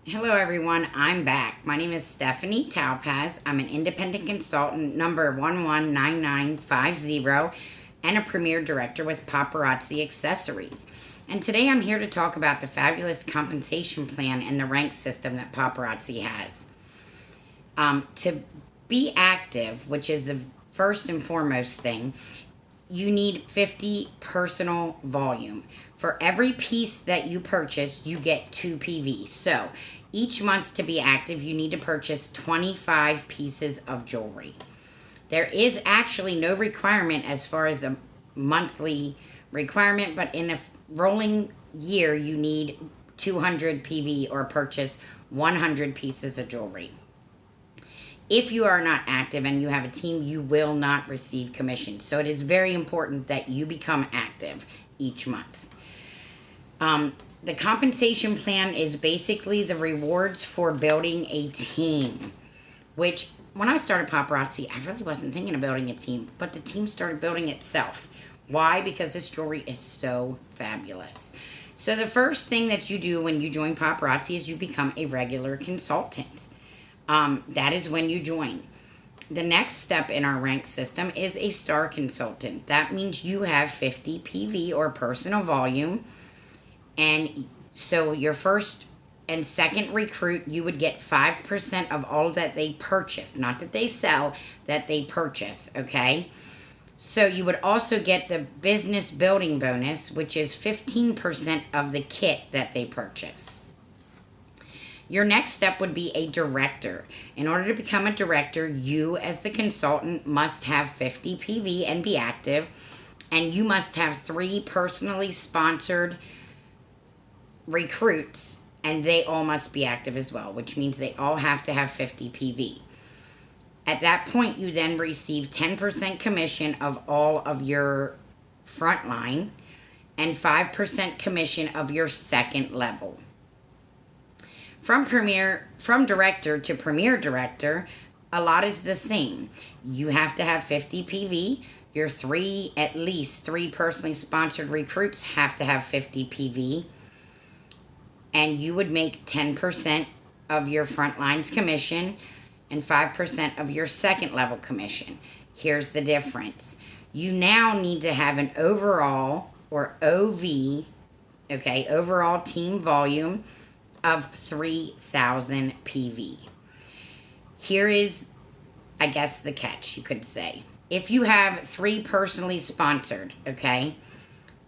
Hello everyone, I'm back. My name is Stephanie Talpas. I'm an independent consultant number 119950 and a premier director with Paparazzi Accessories. And today I'm here to talk about the fabulous compensation plan and the rank system that Paparazzi has. To be active, which is the first and foremost thing, you need 50 personal volume. For every piece that you purchase, you get 2 PV. So each month to be active, you need to purchase 25 pieces of jewelry. There is actually no requirement as far as a monthly requirement, but in a rolling year, you need 200 PV or purchase 100 pieces of jewelry. If you are not active and you have a team, you will not receive commission. So it is very important that you become active each month. The compensation plan is basically the rewards for building a team, which when I started Paparazzi, I really wasn't thinking of building a team, but the team started building itself. Why? Because this jewelry is so fabulous. So the first thing that you do when you join Paparazzi is you become a regular consultant. That is when you join. The next step in our rank system is a star consultant. That means you have 50 PV or personal volume. And so your first and second recruit, you would get 5% of all that they purchase. Not that they sell, that they purchase, okay? So you would also get the business building bonus, which is 15% of the kit that they purchase. Your next step would be a director. In order to become a director, you as the consultant must have 50 PV and be active, and you must have 3 personally sponsored recruits, and they all must be active as well, which means they all have to have 50 PV. At that point, you then receive 10% commission of all of your front line and 5% commission of your second level. From director to premier director, a lot is the same. You have to have 50 PV. Your at least three personally sponsored recruits have to have 50 PV. And you would make 10% of your front line's commission and 5% of your second level commission. Here's the difference. You now need to have an overall, or OV, okay, overall team volume of 3,000 PV. Here is, I guess, the catch, you could say. If you have 3 personally sponsored, okay,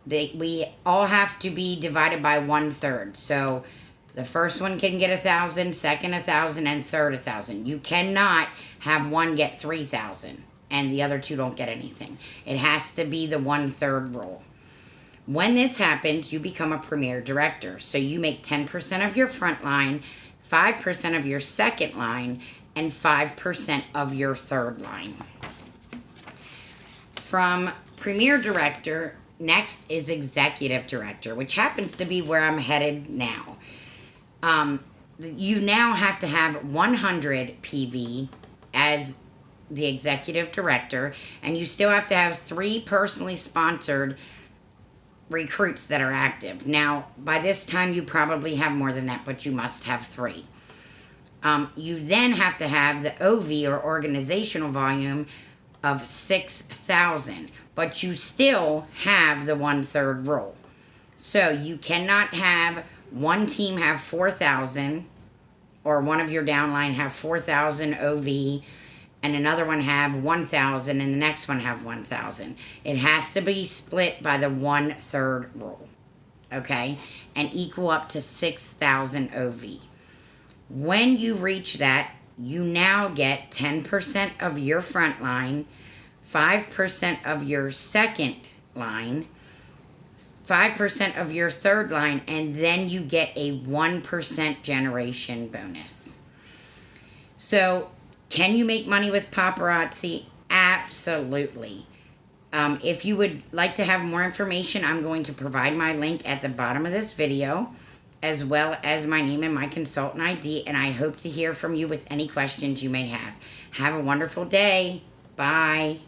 we all have to be divided by 1/3. So the first one can get 1,000, second 1,000, and third 1,000. You cannot have one get 3,000 and the other 2 don't get anything. It has to be the 1/3 rule. When this happens, you become a premier director. So you make 10% of your front line, 5% of your second line, and 5% of your third line. From premier director, next is executive director, which happens to be where I'm headed now. You now have to have 100 PV as the executive director, and you still have to have 3 personally sponsored recruits that are active. Now, by this time, you probably have more than that, but you must have 3. You then have to have the OV, or organizational volume, of 6,000, but you still have the 1/3 rule. So you cannot have one team have 4,000, or one of your downline have 4,000 OV, and another one have 1,000, and the next one have 1,000. It has to be split by the 1/3 rule, okay, and equal up to 6,000 OV. When you reach that, you now get 10% of your front line, 5% of your second line, 5% of your third line, and then you get a 1% generation bonus. So, can you make money with Paparazzi? Absolutely. If you would like to have more information, I'm going to provide my link at the bottom of this video, as well as my name and my consultant ID, and I hope to hear from you with any questions you may have. Have a wonderful day. Bye.